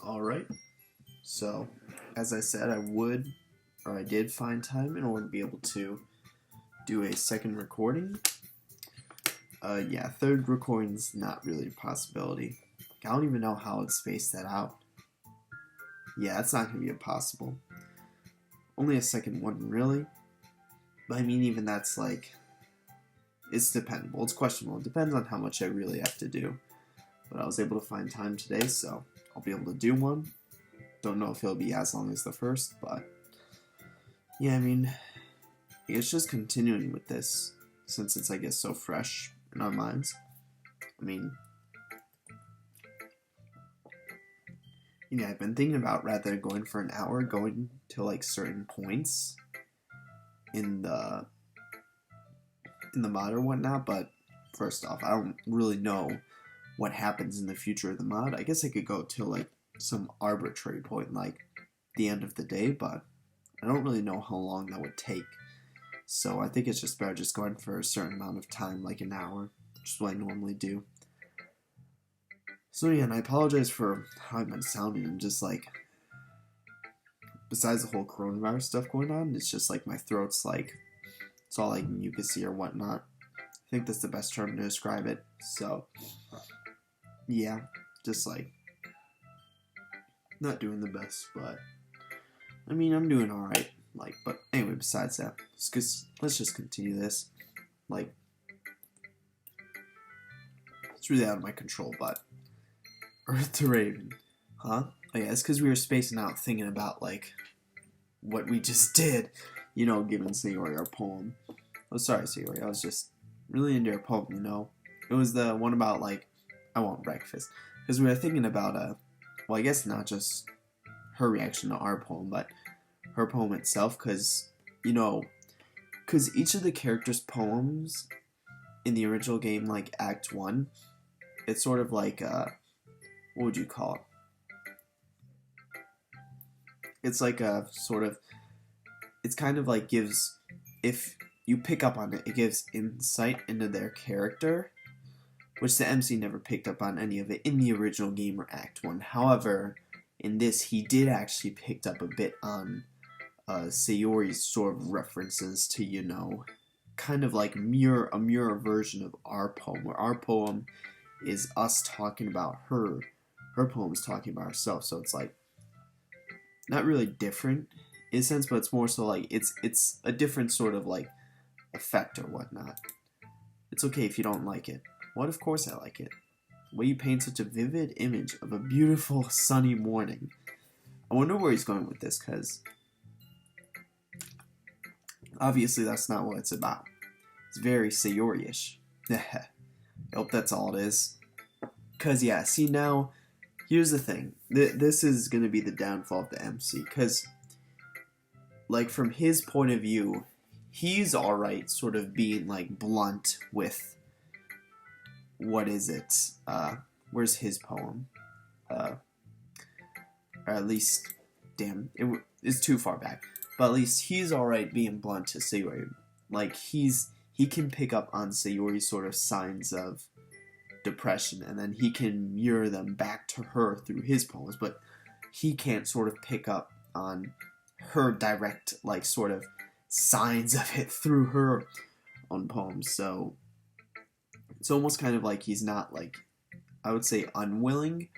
Alright, so as I said, I did find time in order to be able to do a second recording. Yeah, third recording's not really a possibility. I don't even know how I'd space that out. Yeah, it's not going to be possible. Only a second one, really. But I mean, even that's like, it's dependable. It's questionable. It depends on how much I really have to do. But I was able to find time today, so I'll be able to do one. Don't know if it'll be as long as the first, but yeah, I mean, it's just continuing with this since it's, I guess, so fresh in our minds. I mean, yeah, I've been thinking about rather going for an hour, going to like certain points in the mod or whatnot, but first off, I don't really know what happens in the future of the mod. I guess I could go to like some arbitrary point, like the end of the day, but I don't really know how long that would take. So I think it's just better just going for a certain amount of time, like an hour, which is what I normally do. So yeah, and I apologize for how I've been sounding. I'm just like, besides the whole coronavirus stuff going on, it's just like my throat's like, it's all like mucusy or whatnot. I think that's the best term to describe it. So yeah, just like not doing the best, but I mean, I'm doing alright. Like, but anyway, besides that, let's just continue this. Like, it's really out of my control, but Earth to Raven, huh? Oh yeah, it's because we were spacing out thinking about like what we just did, you know, giving Sayori our poem. Oh, sorry, Sayori, I was just really into your poem, you know. It was the one about like I want breakfast, because we were thinking about well, I guess not just her reaction to our poem, but her poem itself, because, you know, because each of the characters' poems in the original game, like Act 1, it's sort of like, what would you call it? It's like a sort of, it's kind of like gives, if you pick up on it, it gives insight into their character, which the MC never picked up on any of it in the original game or Act 1. However, in this, he did actually pick up a bit on Sayori's sort of references to, you know, kind of like a mirror version of our poem, where our poem is us talking about her poem is talking about herself, so it's like not really different in a sense, but it's more so like it's a different sort of like effect or whatnot. It's okay if you don't like it. What? Of course I like it. The way you paint such a vivid image of a beautiful sunny morning. I wonder where he's going with this, because obviously that's not what it's about. It's very Sayori-ish. I hope that's all it is. Because, yeah, see, now, here's the thing. This is going to be the downfall of the MC. Because, like, from his point of view, he's alright sort of being, like, blunt with, what is it? Where's his poem? Or at least, damn, it's too far back. But at least he's alright being blunt to Sayori. Like, he can pick up on Sayori's sort of signs of depression, and then he can mirror them back to her through his poems, but he can't sort of pick up on her direct, like, sort of signs of it through her own poems. So it's almost kind of like he's not, like, I would say unwilling,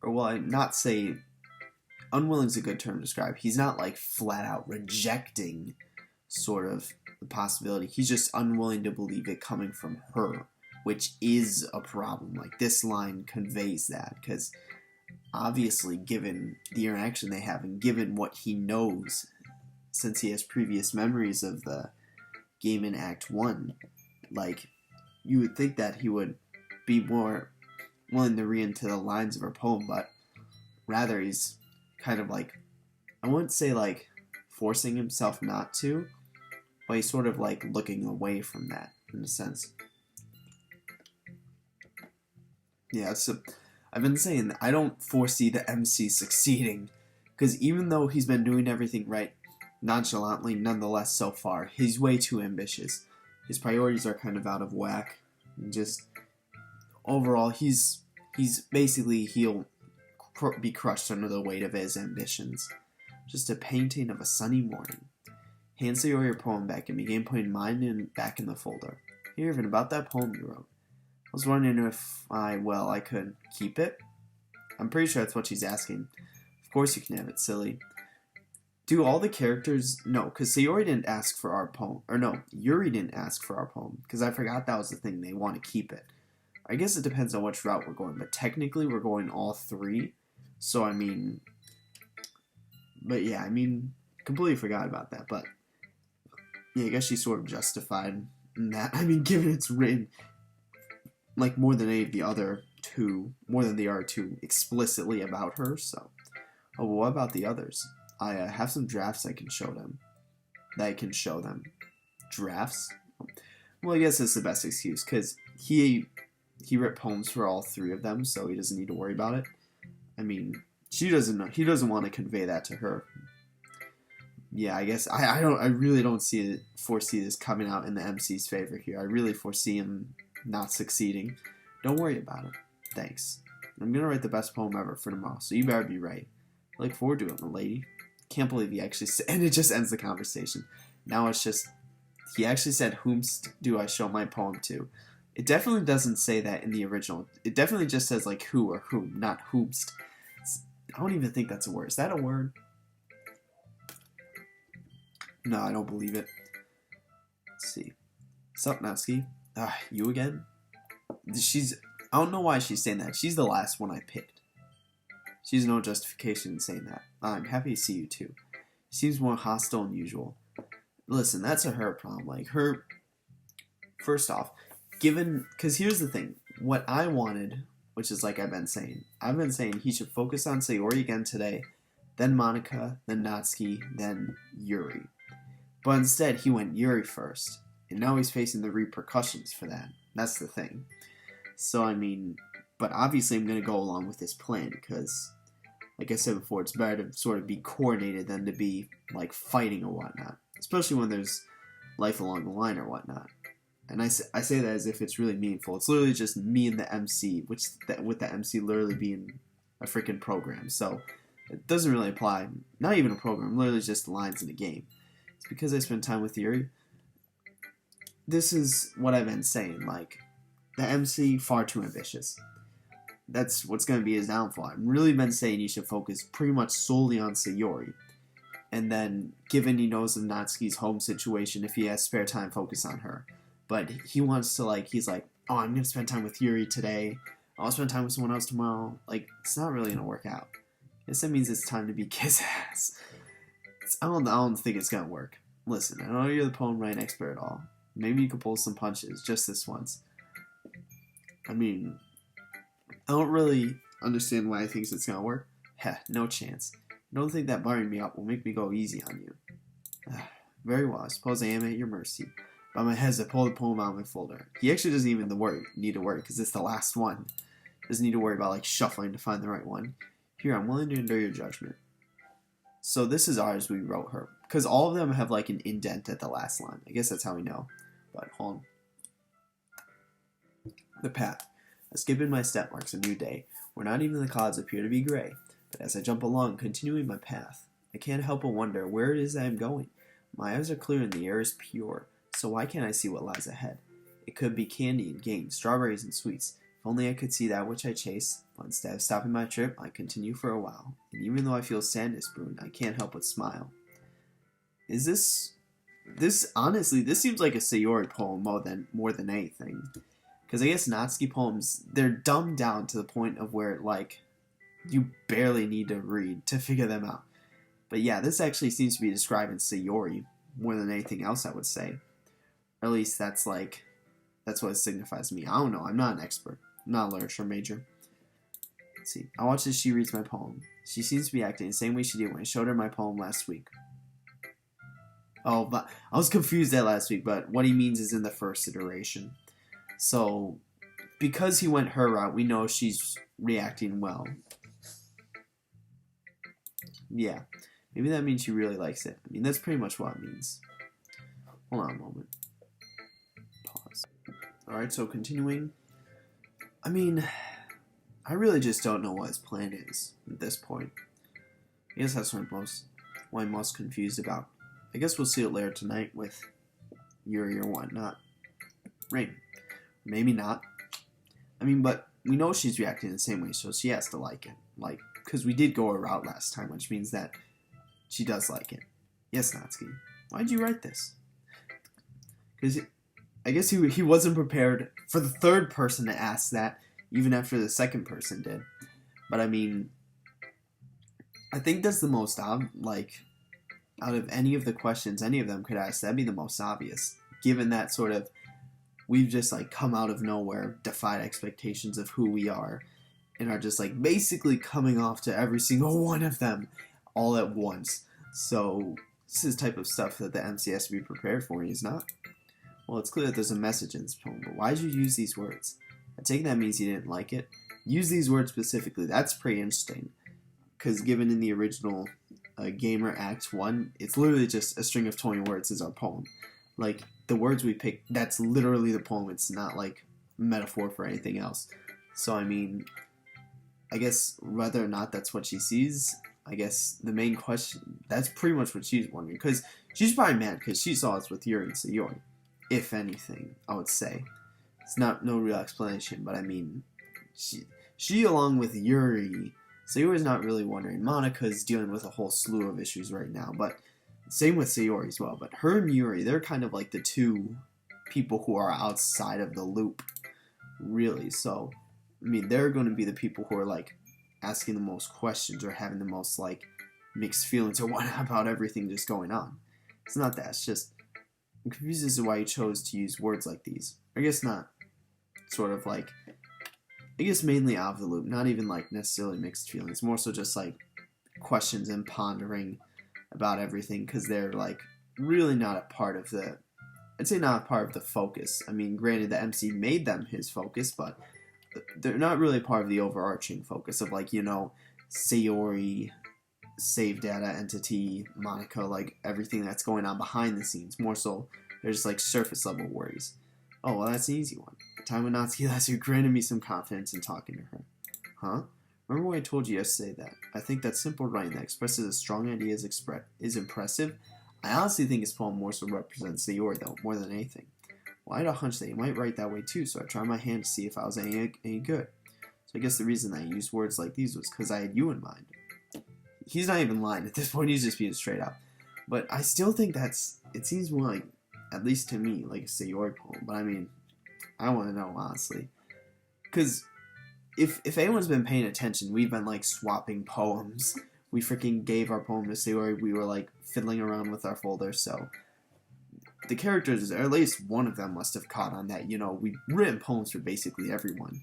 or well, I'd not say unwilling is a good term to describe. He's not like flat out rejecting sort of the possibility. He's just unwilling to believe it coming from her, which is a problem. Like, this line conveys that, because obviously given the interaction they have and given what he knows, since he has previous memories of the game in Act 1, like, you would think that he would be more willing to read into the lines of her poem, but rather he's kind of like, I wouldn't say like forcing himself not to, but he's sort of like looking away from that in a sense. Yeah, so I've been saying that I don't foresee the MC succeeding, because even though he's been doing everything right nonchalantly, nonetheless so far, he's way too ambitious. His priorities are kind of out of whack. And just overall, he'll be crushed under the weight of his ambitions. Just a painting of a sunny morning. Hand Sayori your poem back and began putting mine back in the folder. Here, even about that poem you wrote. I was wondering if I could keep it. I'm pretty sure that's what she's asking. Of course you can have it, silly. Do all the characters... No, because Sayori didn't ask for our poem. Or no, Yuri didn't ask for our poem. Because I forgot that was the thing. They want to keep it. I guess it depends on which route we're going. But technically, we're going all three. So, I mean... But yeah, I mean... Completely forgot about that. But... Yeah, I guess she's sort of justified in that. I mean, given it's written... Like, more than any of the other two... More than the other two explicitly about her, so... Oh, well, what about the others? I have some drafts I can show them. Drafts? Well, I guess that's the best excuse, because he wrote poems for all three of them, so he doesn't need to worry about it. I mean, he doesn't want to convey that to her. Yeah, I guess, I really don't foresee this coming out in the MC's favor here. I really foresee him not succeeding. Don't worry about it. Thanks. I'm gonna write the best poem ever for tomorrow, so you better be right. I look forward to it, my lady. Can't believe he actually said, and it just ends the conversation. Now it's just, he actually said, whomst do I show my poem to? It definitely doesn't say that in the original. It definitely just says like who or whom, not whomst. I don't even think that's a word. Is that a word? No, I don't believe it. Let's see. Sup, Natsuki? You again? I don't know why she's saying that. She's the last one I picked. She's no justification in saying that. I'm happy to see you too. She seems more hostile than usual. Listen, that's her problem. Like, her... First off, because here's the thing. What I wanted, which is like I've been saying he should focus on Sayori again today, then Monica, then Natsuki, then Yuri. But instead, he went Yuri first. And now he's facing the repercussions for that. That's the thing. So, I mean... But obviously I'm going to go along with this plan because, like I said before, it's better to sort of be coordinated than to be, like, fighting or whatnot. Especially when there's life along the line or whatnot. And I say that as if it's really meaningful. It's literally just me and the MC, with the MC literally being a freaking program. So it doesn't really apply. Not even a program, literally just lines in a game. It's because I spend time with Yuri. This is what I've been saying, like, the MC, far too ambitious. That's what's going to be his downfall. I've really been saying he should focus pretty much solely on Sayori. And then, given he knows of Natsuki's home situation, if he has spare time, focus on her. But he wants to, like, he's like, oh, I'm going to spend time with Yuri today. I'll spend time with someone else tomorrow. Like, it's not really going to work out. I guess that means it's time to be kiss ass. I don't think it's going to work. Listen, I know you're the poem writing expert at all. Maybe you could pull some punches, just this once. I mean... I don't really understand why he thinks it's gonna work. Heh, no chance. I don't think that barring me up will make me go easy on you. Very well, I suppose I am at your mercy. By my heads, I pull the poem out of my folder. He actually doesn't even need to worry, because it's the last one. Doesn't need to worry about, like, shuffling to find the right one. Here, I'm willing to endure your judgment. So this is ours we wrote her. Because all of them have, like, an indent at the last line. I guess that's how we know. But, hold on. The path. A skip in my step marks a new day, where not even the clouds appear to be gray. But as I jump along, continuing my path, I can't help but wonder where it is I am going. My eyes are clear and the air is pure, so why can't I see what lies ahead? It could be candy and games, strawberries and sweets. If only I could see that which I chase. But instead of stopping my trip, I continue for a while. And even though I feel sadness brewing, I can't help but smile. Is this honestly, this seems like a Sayori poem more than anything. Because I guess Natsuki poems, they're dumbed down to the point of where, like, you barely need to read to figure them out. But yeah, this actually seems to be describing Sayori more than anything else, I would say. Or at least that's what it signifies to me. I don't know, I'm not an expert. I'm not a literature major. Let's see. I watch as she reads my poem. She seems to be acting the same way she did when I showed her my poem last week. Oh, but I was confused that last week, but what he means is in the first iteration. So, because he went her route, we know she's reacting well. Yeah. Maybe that means she really likes it. I mean, that's pretty much what it means. Hold on a moment. Pause. Alright, so continuing. I mean, I really just don't know what his plan is at this point. I guess that's what I'm most confused about. I guess we'll see it later tonight with Yuri or whatnot. Rain. Maybe not. I mean, but we know she's reacting the same way, so she has to like it. Like, because we did go her route last time, which means that she does like it. Yes, Natsuki. Why'd you write this? Because I guess he wasn't prepared for the third person to ask that, even after the second person did. But I mean, I think that's the most like, out of any of the questions any of them could ask, that'd be the most obvious, given that sort of we've just like come out of nowhere, defied expectations of who we are, and are just like basically coming off to every single one of them all at once. So this is the type of stuff that the MC has to be prepared for, and he's not. Well, it's clear that there's a message in this poem, but why did you use these words? I take that means you didn't like it. Use these words specifically. That's pretty interesting, because given in the original Gamer Act 1, it's literally just a string of 20 words is our poem. Like, the words we pick, that's literally the poem. It's not like metaphor for anything else. So, I mean, I guess whether or not that's what she sees, I guess the main question, that's pretty much what she's wondering. Because she's probably mad because she saw us with Yuri and Sayori. If anything, I would say. It's no real explanation, but I mean, she along with Yuri, Sayori's not really wondering. Monika's dealing with a whole slew of issues right now, but same with Sayori as well. But her and Yuri, they're kind of like the two people who are outside of the loop, really. So, I mean, they're going to be the people who are like asking the most questions or having the most like mixed feelings or what about everything just going on. It's not that. It's just I'm confused as to why you chose to use words like these. I guess not. Sort of like, I guess mainly out of the loop. Not even like necessarily mixed feelings. More so just like questions and pondering about everything, because they're like really not a part of the, I'd say not a part of the focus. I mean, granted the MC made them his focus, but they're not really part of the overarching focus of like, you know, Sayori, save data entity, Monika, like everything that's going on behind the scenes. More so, they're just like surface level worries. Oh, well, that's an easy one. The time when Natsuki last year granted me some confidence in talking to her. Huh? Remember when I told you yesterday that I think that simple writing that expresses a strong idea is impressive? I honestly think his poem more so represents Sayori, though, more than anything. Well, I had a hunch that you might write that way too, so I tried my hand to see if I was any good. So I guess the reason that I used words like these was because I had you in mind. He's not even lying at this point, he's just being straight up. But I still think it seems more like, at least to me, like a Sayori poem. But I mean, I want to know, honestly. Because if anyone's been paying attention, we've been like swapping poems. We freaking gave our poem to Sayori, we were like fiddling around with our folder, so the characters, or at least one of them, must have caught on that, you know, we've written poems for basically everyone.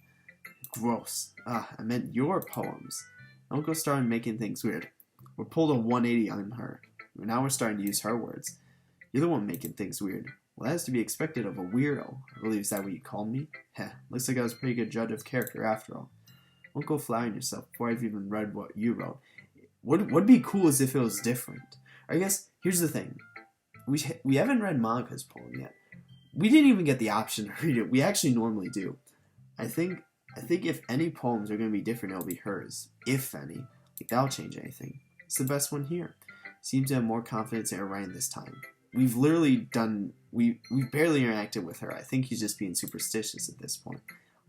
Gross. I meant your poems. Don't go starting making things weird. We're pulled a 180 on her. Now we're starting to use her words. You're the one making things weird. Well, that is to be expected of a weirdo. I believe is that what you called me? Heh, looks like I was a pretty good judge of character after all. Don't go flattering yourself before I've even read what you wrote. What'd be cool is if it was different. I guess, here's the thing. We haven't read Monika's poem yet. We didn't even get the option to read it. We actually normally do. I think if any poems are going to be different, it'll be hers. If any. Like, that'll change anything. It's the best one here. Seems to have more confidence in her writing this time. We've literally done... We've barely interacted with her. I think he's just being superstitious at this point.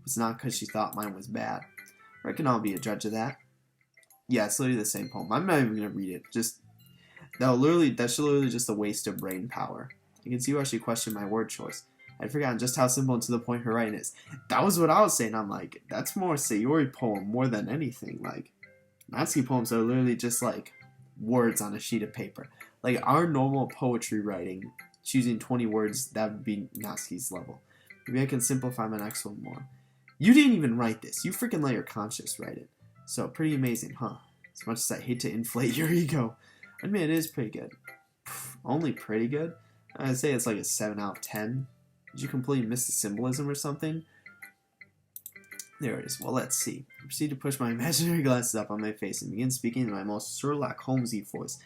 It's not because she thought mine was bad. I reckon I'll be a judge of that. Yeah, it's literally the same poem. I'm not even going to read it. That's literally just a waste of brain power. You can see why she questioned my word choice. I'd forgotten just how simple and to the point her writing is. That was what I was saying. I'm like, that's more Sayori poem more than anything. Like, Natsuki poems are literally just like words on a sheet of paper. Like, our normal poetry writing, choosing 20 words, that would be Natsuki's level. Maybe I can simplify my next one more. You didn't even write this. You freaking let your conscience write it. So, pretty amazing, huh? As much as I hate to inflate your ego. I mean, it is pretty good. Only pretty good? I'd say it's like a 7 out of 10. Did you completely miss the symbolism or something? There it is. Well, let's see. I proceed to push my imaginary glasses up on my face and begin speaking in my most Sherlock Holmesy voice.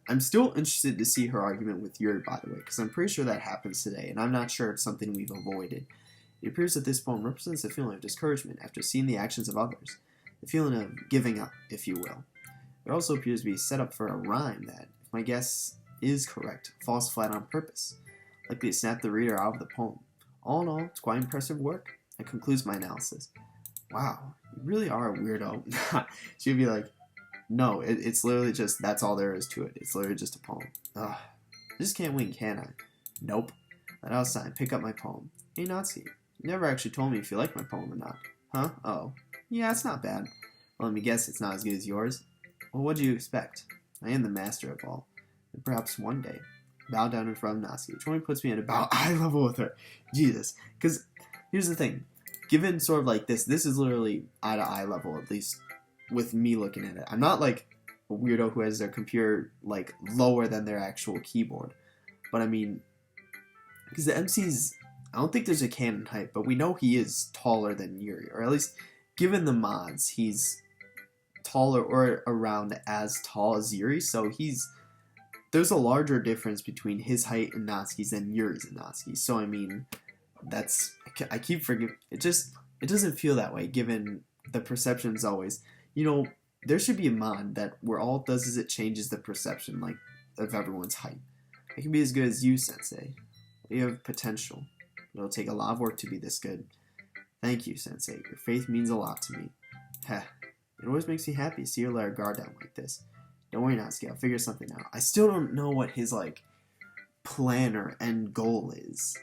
I'm still interested to see her argument with Yuri, by the way, because I'm pretty sure that happens today, and I'm not sure it's something we've avoided. It appears that this poem represents a feeling of discouragement after seeing the actions of others. the feeling of giving up, if you will. There also appears to be set up for a rhyme that, if my guess is correct, falls flat on purpose, likely to snap the reader out of the poem. All in all, it's quite impressive work. That concludes my analysis. Wow, you really are a weirdo. She'd be like, no, it's literally just, that's all there is to it. It's literally just a poem. Ugh, I just can't win, can I? Nope. Let out sign, pick up my poem. Hey, Nazi, you never actually told me if you like my poem or not. Huh? Oh. Yeah, it's not bad. Well, let me guess, it's not as good as yours. Well, what do you expect? I am the master of all. And perhaps one day, bow down in front of Natsuki, which only puts me at about eye level with her. Jesus. Because, here's the thing. Given sort of like this is literally eye to eye level, at least with me looking at it. I'm not like a weirdo who has their computer like lower than their actual keyboard. But I mean, because the MC's, I don't think there's a canon height, but we know he is taller than Yuri. Or at least, given the mods, he's taller or around as tall as Yuri, so there's a larger difference between his height and Natsuki's than Yuri's and Natsuki's. So I mean, I keep forgetting. It doesn't feel that way given the perception's always, there should be a mod that where all it does is it changes the perception like of everyone's height. It can be as good as you, Sensei. You have potential. It'll take a lot of work to be this good. Thank you, Sensei. Your faith means a lot to me. Heh. It always makes me happy to see her let her guard down like this. Don't worry, Natsuki. I'll figure something out. I still don't know what his, plan or end goal is.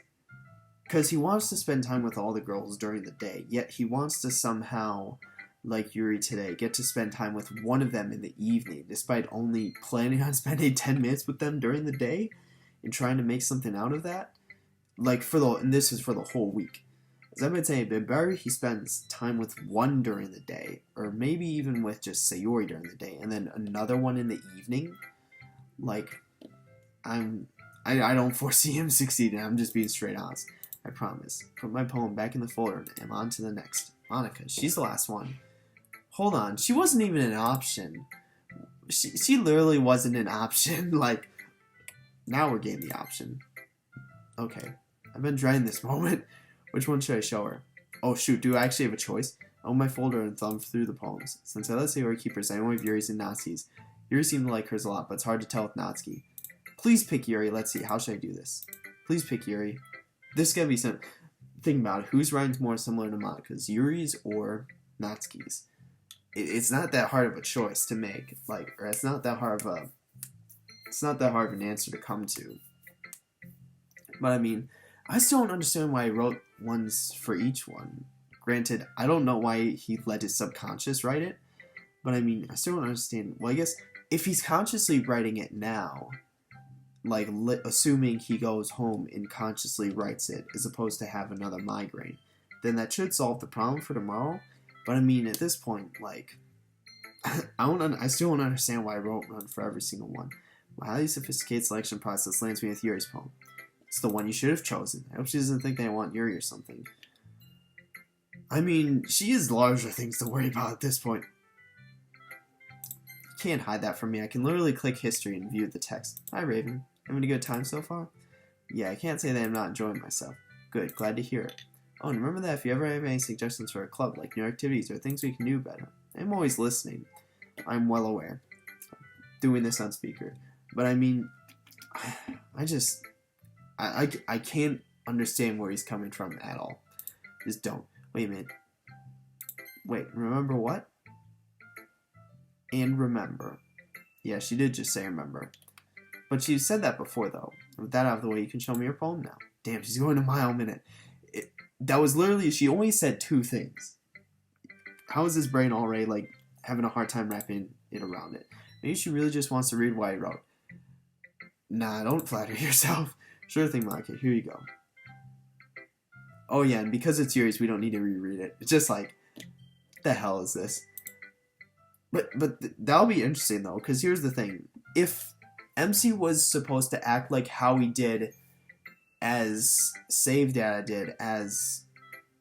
Because he wants to spend time with all the girls during the day, yet he wants to somehow, like Yuri today, get to spend time with one of them in the evening, despite only planning on spending 10 minutes with them during the day, and trying to make something out of that. And this is for the whole week. As I've been saying, it'd be better he spends time with one during the day, or maybe even with just Sayori during the day, and then another one in the evening. I don't foresee him succeeding. I'm just being straight honest. I promise. Put my poem back in the folder and I'm on to the next. Monica, she's the last one. Hold on, she wasn't even an option. She literally wasn't an option. Now we're getting the option. Okay, I've been dreading this moment. Which one should I show her? Oh shoot, do I actually have a choice? I open my folder and thumb through the poems. Since I let Sayori keep hers, I only have Yuri's and Natsuki's. Yuri seemed to like hers a lot, but it's hard to tell with Natsuki. Please pick Yuri. Let's see, how should I do this? Please pick Yuri. This is gonna be some... Think about it. Whose writing's more similar to Monica's? Yuri's or Natsuki's? It's not that hard of a choice to make. Or it's not that hard of an answer to come to. But I mean, I still don't understand why he wrote ones for each one. Granted, I don't know why he let his subconscious write it, but I mean, I still don't understand. Well, I guess if he's consciously writing it now, assuming he goes home and consciously writes it, as opposed to have another migraine, then that should solve the problem for tomorrow. But I mean, at this point, I still don't understand why I wrote one for every single one. My highly sophisticated selection process lands me with Yuri's poem. It's the one you should have chosen. I hope she doesn't think that I want Yuri or something. I mean, she has larger things to worry about at this point. You can't hide that from me. I can literally click history and view the text. Hi, Raven. Having a good time so far? Yeah, I can't say that I'm not enjoying myself. Good, glad to hear it. Oh, and remember that if you ever have any suggestions for a club, like new activities or things we can do better, I'm always listening. I'm well aware. Doing this on speaker. But I mean, I can't understand where he's coming from at all. Just don't. Wait a minute. Wait, remember what? And remember. Yeah, she did just say remember. But she said that before, though. With that out of the way, you can show me your poem now. Damn, she's going a mile a minute. That was literally, she only said two things. How is his brain already, having a hard time wrapping it around it? Maybe she really just wants to read what I wrote. Nah, don't flatter yourself. Sure thing, Monica. Here you go. Oh yeah, and because it's yours, we don't need to reread it. It's just the hell is this? But that'll be interesting though, because here's the thing: if MC was supposed to act like how he did, as Save Data did, as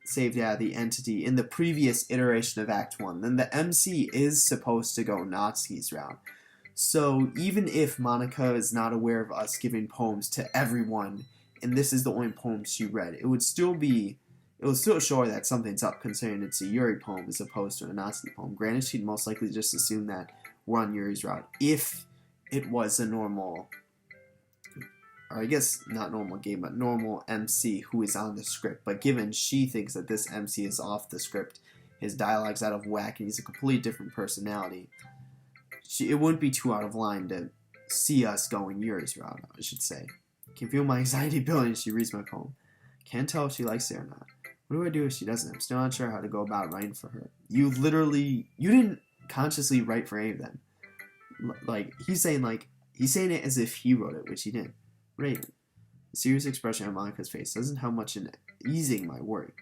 Save Data the entity in the previous iteration of Act 1, then the MC is supposed to go Natsuki's route. So even if Monica is not aware of us giving poems to everyone, and this is the only poem she read, it would still be It will still show her that something's up, considering it's a Yuri poem as opposed to a Nazi poem. Granted, she'd most likely just assume that we're on Yuri's route if it was a normal, or I guess not normal game, but normal MC who is on the script. But given she thinks that this MC is off the script, his dialogue's out of whack, and he's a completely different personality, it wouldn't be too out of line to see us going Yuri's route, I should say. Can feel my anxiety building as she reads my poem. Can't tell if she likes it or not. What do I do if she doesn't? I'm still not sure how to go about writing for her. You didn't consciously write for any of them. He's saying it as if he wrote it, which he didn't. Raven. The serious expression on Monica's face doesn't have much in easing my worry.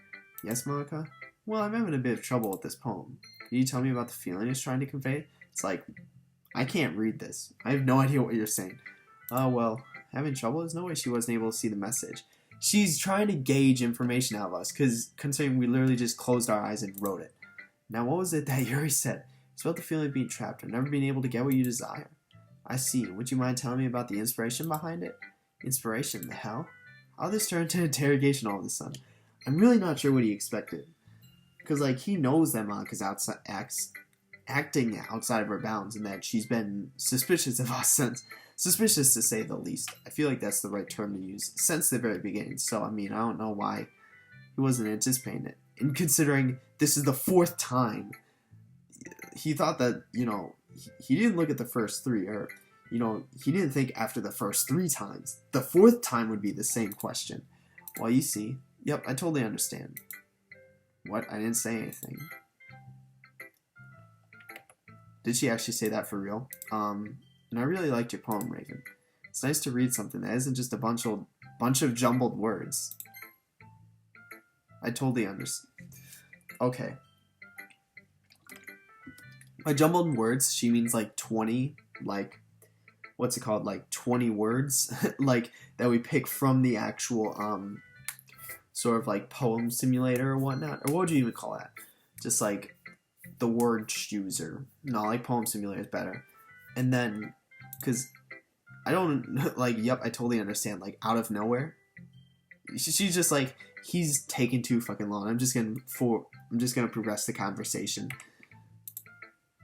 Yes, Monica? Well, I'm having a bit of trouble with this poem. Can you tell me about the feeling it's trying to convey? It's like, I can't read this. I have no idea what you're saying. Oh, well, having trouble? There's no way she wasn't able to see the message. She's trying to gauge information out of us, because considering we literally just closed our eyes and wrote it. Now, what was it that Yuri said? It's about the feeling of being trapped or never being able to get what you desire. I see. Would you mind telling me about the inspiration behind it? Inspiration? The hell? How this turned into an interrogation all of a sudden? I'm really not sure what he expected. Because, he knows that Monica's acting outside of her bounds and that she's been suspicious of us since. Suspicious, to say the least. I feel like that's the right term to use since the very beginning. So, I don't know why he wasn't anticipating it. And considering this is the 4th time, he thought that, he didn't look at the first 3, or, he didn't think after the first 3 times. The 4th time would be the same question. Well, you see. Yep, I totally understand. What? I didn't say anything. Did she actually say that for real? And I really liked your poem, Raven. It's nice to read something that isn't just a bunch of jumbled words. I totally understand. Okay. By jumbled words, she means 20, what's it called? 20 words, that we pick from the actual, sort of poem simulator or whatnot. Or what would you even call that? Just the word chooser. No, poem simulator is better. And then, because I don't, yep, I totally understand, out of nowhere. She's just he's taking too fucking long. I'm just gonna progress the conversation.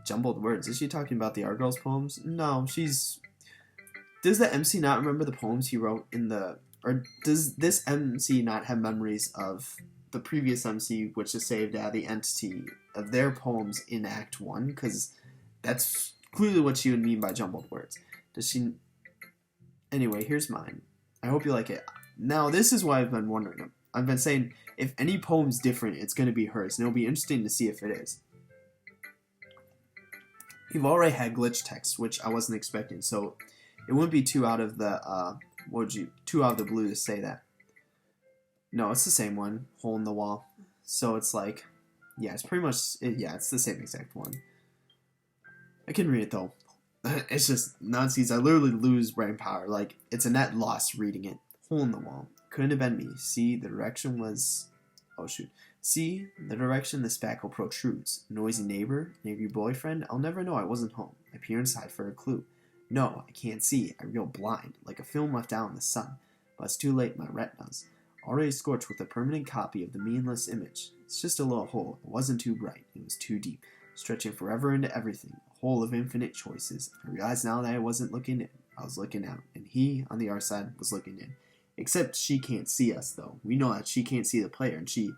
Jumbled words. Is she talking about the Art Girls poems? No, does the MC not remember the poems he wrote or does this MC not have memories of the previous MC, which is saved out of the entity of their poems in Act 1? Because that's clearly what she would mean by jumbled words. Does she... Anyway, here's mine. I hope you like it. Now, this is why I've been wondering. I've been saying, if any poem's different, it's going to be hers, and it'll be interesting to see if it is. We've already had glitch text, which I wasn't expecting, so it wouldn't be too out of the, too out of the blue to say that. No, it's the same one, hole in the wall. So it's yeah, it's pretty much, it's the same exact one. I can read it though. It's just nonsense. I literally lose brain power. It's a net loss reading it. Hole in the wall. Couldn't have been me. See, the direction was... Oh, shoot. See, the direction the spackle protrudes. Noisy neighbor? Neighbor boyfriend? I'll never know I wasn't home. I peer inside for a clue. No, I can't see. I reel blind, like a film left out in the sun. But it's too late, my retinas. Already scorched with a permanent copy of the meaningless image. It's just a little hole. It wasn't too bright. It was too deep. Stretching forever into everything. A hole of infinite choices. I realized now that I wasn't looking in. I was looking out. And he, on the other side, was looking in. Except she can't see us, though. We know that she can't see the player, and she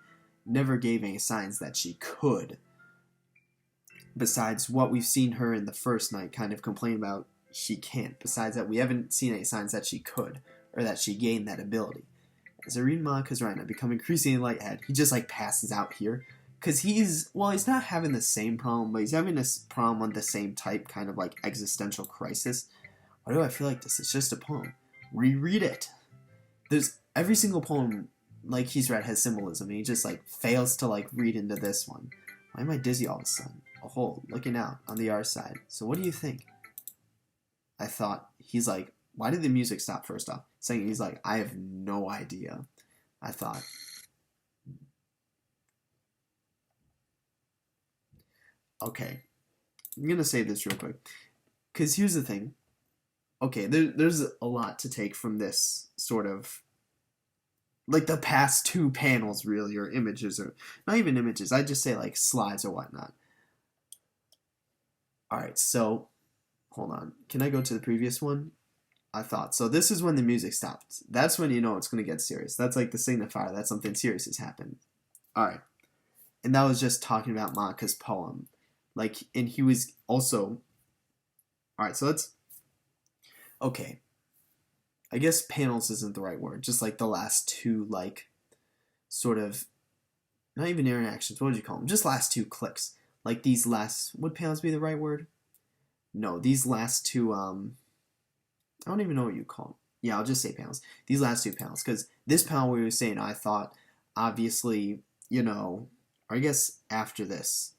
never gave any signs that she could. Besides what we've seen her in the first night kind of complain about, she can't. Besides that, we haven't seen any signs that she could, or that she gained that ability. As I read Monica's right, I become increasingly lightheaded. He just passes out here. Because he's not having the same problem, but he's having this problem on the same type, kind of existential crisis. Why do I feel like this? It's just a poem. Reread it. There's every single poem he's read has symbolism, and he just fails to read into this one. Why am I dizzy all of a sudden? A hole, looking out on the other side. So what do you think? I thought, he's why did the music stop first off? Saying he's I have no idea. I thought. Okay. I'm going to say this real quick. Because here's the thing. Okay, there's a lot to take from this sort of like the past two panels really, or images, or not even images. I just say like slides or whatnot. All right, so hold on. Can I go to the previous one? I thought so. This is when the music stopped. That's when you know it's going to get serious. That's like the signifier that something serious has happened. All right, and that was just talking about Monika's poem. Like, and he was also. All right, so let's. Okay, I guess panels isn't the right word. Just like the last two, like, sort of, not even interactions. What would you call them? Just last two clicks. Like these last. Would panels be the right word? No, these last two. I don't even know what you call them. Yeah, I'll just say panels. These last two panels, because this panel we were saying, I thought, obviously, you know, or I guess after this,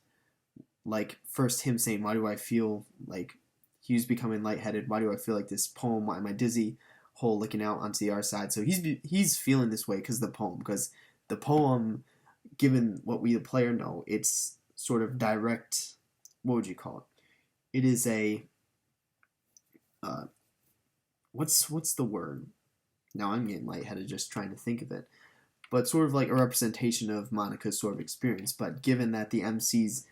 like first him saying, "Why do I feel like he was becoming lightheaded? Why do I feel like this poem? Why am I dizzy?" Whole looking out onto the other side. So he's feeling this way because the poem, given what we the player know, it's sort of direct. What would you call it? It is a uh, what's the word? Now I'm getting lightheaded just trying to think of it. But sort of like a representation of Monika's sort of experience. But given that the MC's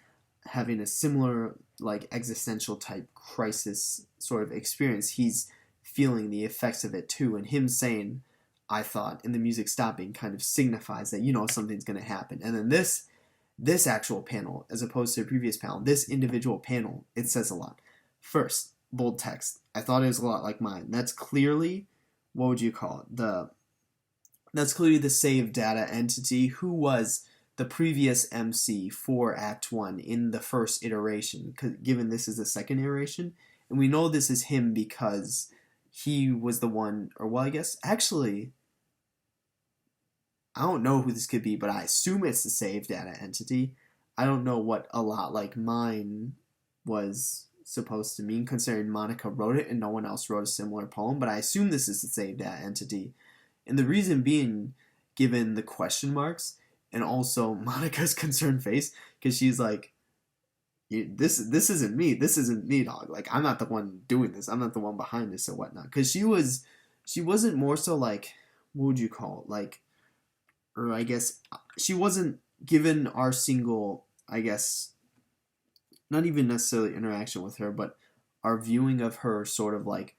having a similar like existential type crisis sort of experience, he's feeling the effects of it too. And him saying, "I thought," and the music stopping kind of signifies that, you know, something's going to happen. And then this actual panel, as opposed to the previous panel, this individual panel, it says a lot. First, bold text. I thought it was a lot like mine. That's clearly, what would you call it? That's clearly the save data entity who was the previous MC for Act 1 in the first iteration, given this is the second iteration. And we know this is him because he was the one, or well, I guess, actually, I don't know who this could be, but I assume it's the save data entity. I don't know what a lot like mine was supposed to mean, considering Monika wrote it and no one else wrote a similar poem, but I assume this is the save data entity. And the reason being, given the question marks, and also Monika's concerned face, because she's like, this isn't me. This isn't me, dog. Like, I'm not the one doing this. I'm not the one behind this or whatnot. Because she wasn't more so like, what would you call it? Like, or I guess she wasn't given our single, I guess, not even necessarily interaction with her, but our viewing of her sort of like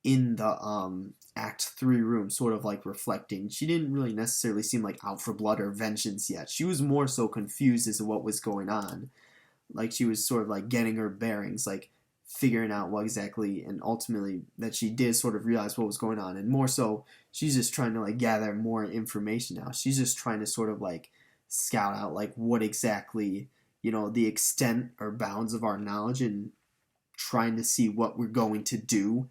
in the Act 3 room, sort of like reflecting. She didn't really necessarily seem like out for blood or vengeance yet. She was more so confused as to what was going on. Like she was sort of like getting her bearings, like figuring out what exactly, and ultimately that she did sort of realize what was going on. And more so, she's just trying to like gather more information now. She's just trying to sort of like scout out like what exactly, you know, the extent or bounds of our knowledge, and trying to see what we're going to do,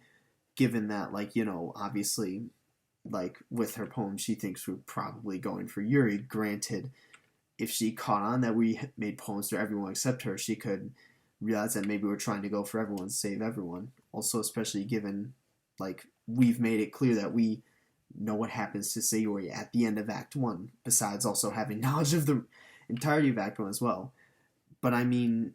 given that, like, you know, obviously, like with her poem, she thinks we're probably going for Yuri. Granted, if she caught on that we made poems for everyone except her, she could realize that maybe we're trying to go for everyone, save everyone. Also, especially given, like, we've made it clear that we know what happens to Sayori at the end of Act 1, besides also having knowledge of the entirety of Act 1 as well. But I mean,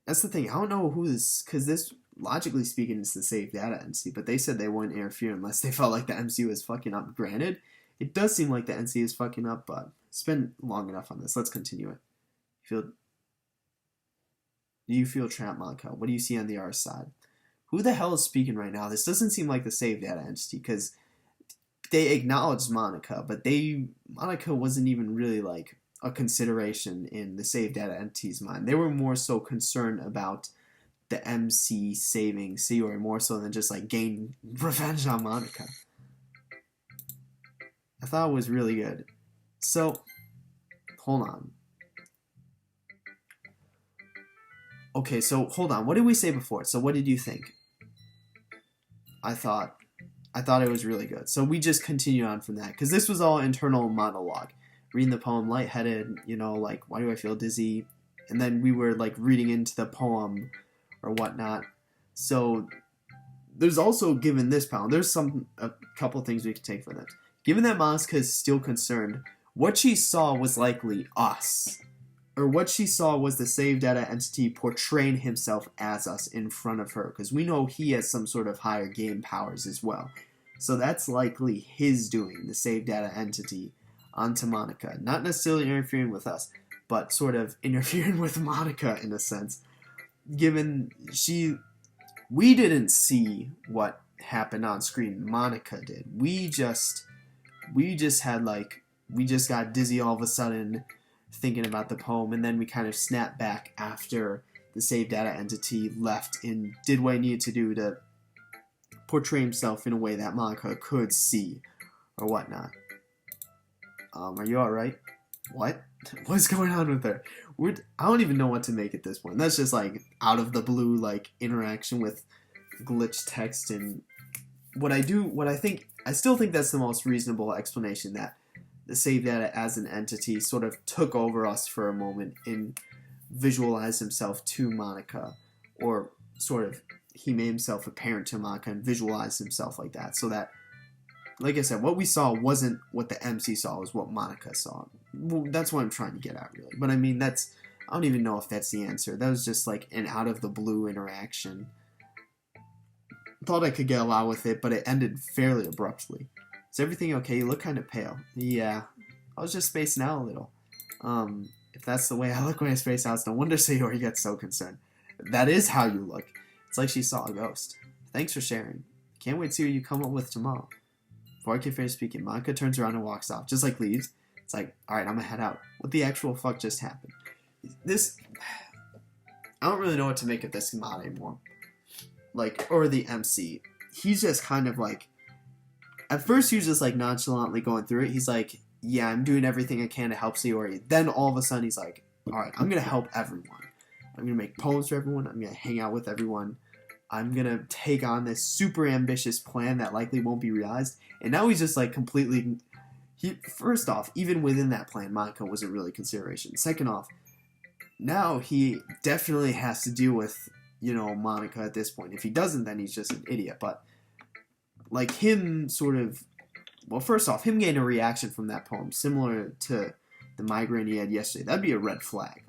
that's the thing. I don't know who this, because this, logically speaking, is the save data MC, but they said they wouldn't interfere unless they felt like the MC was fucking up. Granted, it does seem like the MC is fucking up, but it's been long enough on this. Let's continue it. Do you feel trapped, Monica? What do you see on the other side? Who the hell is speaking right now? This doesn't seem like the save data entity, because they acknowledged Monica, but Monica wasn't even really like a consideration in the save data entity's mind. They were more so concerned about the MC saving Sayori more so than just like gain revenge on Monica. I thought it was really good. So, hold on. Okay, so hold on. What did we say before? So what did you think? I thought it was really good. So we just continued on from that, because this was all internal monologue. Reading the poem lightheaded, you know, like, why do I feel dizzy? And then we were like reading into the poem or whatnot. So there's also, given this panel, there's a couple things we could take from this. Given that Monica is still concerned, what she saw was likely us. Or what she saw was the save data entity portraying himself as us in front of her. Because we know he has some sort of higher game powers as well. So that's likely his doing, the save data entity onto Monica. Not necessarily interfering with us, but sort of interfering with Monica in a sense. Given we didn't see what happened on screen, Monica did. We just got dizzy all of a sudden thinking about the poem, and then we kind of snapped back after the save data entity left and did what he needed to do to portray himself in a way that Monica could see or whatnot. Are you alright? What? What's going on with her? I don't even know what to make at this point. That's just like out of the blue, like interaction with glitch text. And I still think that's the most reasonable explanation, that the save data as an entity sort of took over us for a moment and visualized himself to Monica, or sort of he made himself apparent to Monica and visualized himself like that, so that, like I said, what we saw wasn't what the MC saw, it was what Monica saw. Well, that's what I'm trying to get at, really. But I mean, I don't even know if that's the answer. That was just like an out of the blue interaction. Thought I could get along with it, but it ended fairly abruptly. Is everything okay? You look kind of pale. Yeah, I was just spacing out a little. If that's the way I look when I space out, it's no wonder Sayori gets so concerned. That is how you look. It's like she saw a ghost. Thanks for sharing. Can't wait to see what you come up with tomorrow. Before I can finish speaking, Monica turns around and walks off, just like leaves. It's like, alright, I'm gonna head out. What the actual fuck just happened? I don't really know what to make of this mod anymore. Like, or the MC. He's just kind of like, at first he was just like nonchalantly going through it. He's like, yeah, I'm doing everything I can to help Sayori. Then all of a sudden he's like, alright, I'm gonna help everyone. I'm gonna make poems for everyone. I'm gonna hang out with everyone. I'm gonna take on this super ambitious plan that likely won't be realized. And now he's just like completely... First off, even within that plan, Monica wasn't really consideration. Second off, now he definitely has to deal with, Monica at this point. If he doesn't, then he's just an idiot. But, like, him sort of... Well, first off, him getting a reaction from that poem similar to the migraine he had yesterday, that'd be a red flag.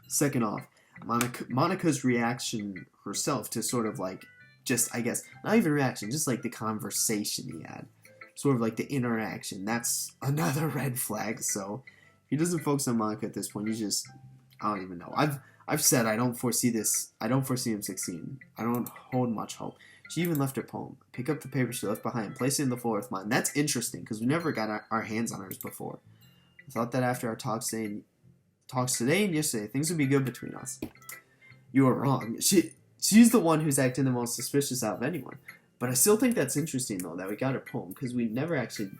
Second off, Monica's reaction herself to sort of like, just, I guess, not even reaction, just like the conversation he had. Sort of like the interaction. That's another red flag. So if he doesn't focus on Monica at this point, I don't even know. I've said I don't foresee him succeeding. I don't hold much hope. She even left her poem. Pick up the paper she left behind, place it in the floor with mine. That's interesting, because we never got our hands on hers before. I thought that after our talks today and yesterday, things would be good between us. You were wrong. She's the one who's acting the most suspicious out of anyone. But I still think that's interesting, though, that we got her poem, because we never actually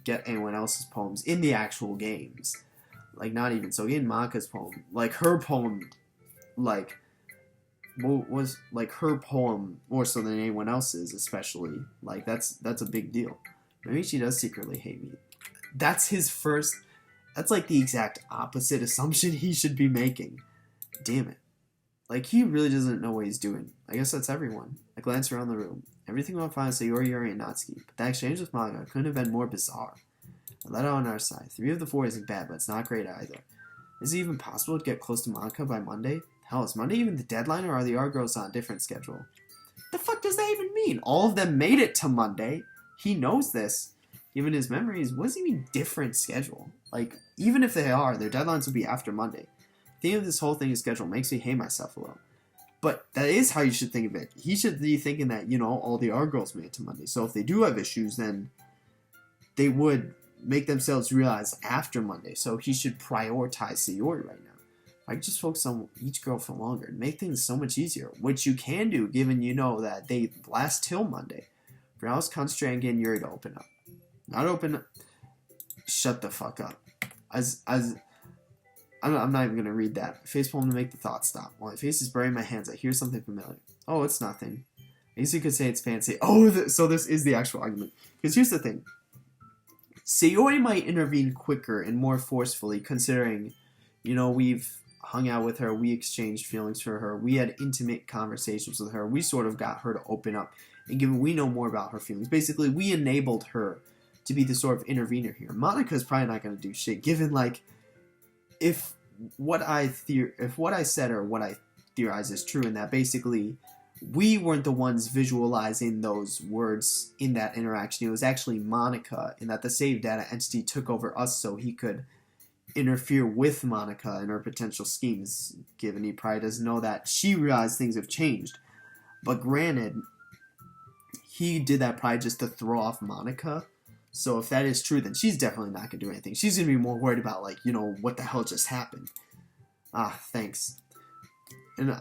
get anyone else's poems in the actual games. Like, not even. So, in Monica's poem, like, her poem, like, was, like, her poem more so than anyone else's, especially. Like, that's a big deal. Maybe she does secretly hate me. That's like the exact opposite assumption he should be making. Damn it. Like, he really doesn't know what he's doing. I guess that's everyone. I glance around the room. Everything went fine, so Yuri and Natsuki. But that exchange with Manga couldn't have been more bizarre. I let out on our side. 3 of the 4 isn't bad, but it's not great either. Is it even possible to get close to Monica by Monday? Hell, is Monday even the deadline, or are the R girls on a different schedule? The fuck does that even mean? All of them made it to Monday. He knows this. Given his memories, what does he mean different schedule? Like, even if they are, their deadlines will be after Monday. Thinking of this whole thing as schedule makes me hate myself a little. But that is how you should think of it. He should be thinking that, all the R girls made it to Monday. So if they do have issues, then they would make themselves realize after Monday. So he should prioritize Sayori right now. I could just focus on each girl for longer and make things so much easier, which you can do given that they last till Monday. For now, let's concentrate on getting Yuri to open up. Not open up. Shut the fuck up. I'm not even going to read that. Facepalm to make the thoughts stop. While my face is buried in my hands, I hear something familiar. Oh, it's nothing. I guess you could say it's fancy. Oh, so this is the actual argument. Because here's the thing. Sayori might intervene quicker and more forcefully, considering, we've hung out with her, we exchanged feelings for her, we had intimate conversations with her, we sort of got her to open up, and given we know more about her feelings, basically we enabled her to be the sort of intervener here. Monica's probably not going to do shit, given, like, if what I said or what I theorize is true, and that basically we weren't the ones visualizing those words in that interaction. It was actually Monica, and that the save data entity took over us so he could interfere with Monica and her potential schemes, given he probably doesn't know that she realized things have changed. But granted, he did that probably just to throw off Monica. So if that is true, then she's definitely not going to do anything. She's going to be more worried about, like, what the hell just happened. Thanks. And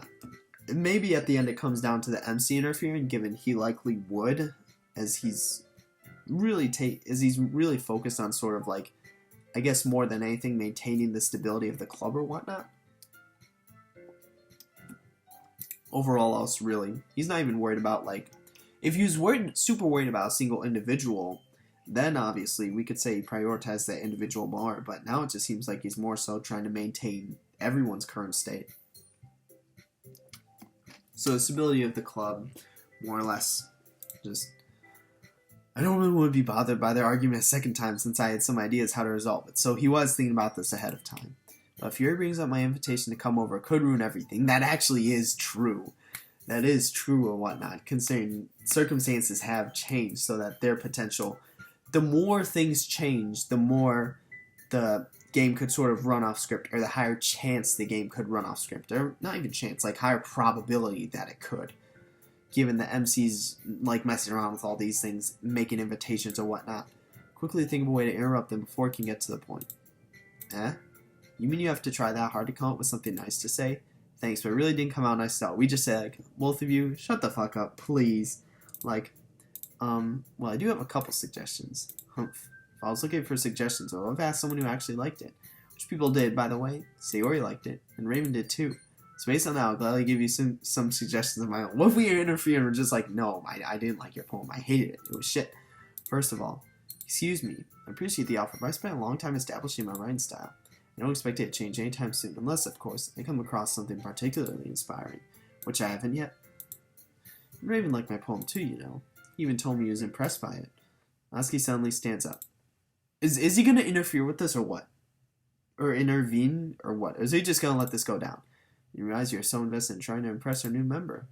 maybe at the end it comes down to the MC interfering, given he likely would, as he's really focused on sort of like, I guess more than anything, maintaining the stability of the club or whatnot. Overall else, really, he's not even worried about, like, if he was super worried about a single individual, then obviously we could say he prioritized that individual more, but now it just seems like he's more so trying to maintain everyone's current state. So the stability of the club, more or less, just, I don't really want to be bothered by their argument a second time since I had some ideas how to resolve it. So he was thinking about this ahead of time. But Fury brings up my invitation to come over. It could ruin everything. That actually is true. That is true or whatnot, considering circumstances have changed so that their potential, the more things change, the more the game could sort of run off script, or the higher chance the game could run off script, or not even chance, like higher probability that it could, given the MC's like messing around with all these things, making invitations or whatnot. Quickly think of a way to interrupt them before it can get to the point. You mean you have to try that hard to come up with something nice to say? Thanks, but it really didn't come out nice at all. We just said, like, both of you, shut the fuck up, please. Like, well, I do have a couple suggestions. Humph. If I was looking for suggestions, I would have asked someone who actually liked it. Which people did, by the way. Sayori liked it, and Raven did too. So based on that, I'll gladly give you some suggestions of my own. What if we interfere and we're just like, no, I didn't like your poem. I hated it. It was shit. First of all, excuse me. I appreciate the offer, but I spent a long time establishing my writing style. I don't expect it to change anytime soon, unless, of course, I come across something particularly inspiring, which I haven't yet. And Raven liked my poem too, you know. He even told me he was impressed by it. Natsuki suddenly stands up. Is he going to interfere with this or what? Or intervene or what? Or is he just going to let this go down? You realize you're so invested in trying to impress our new member.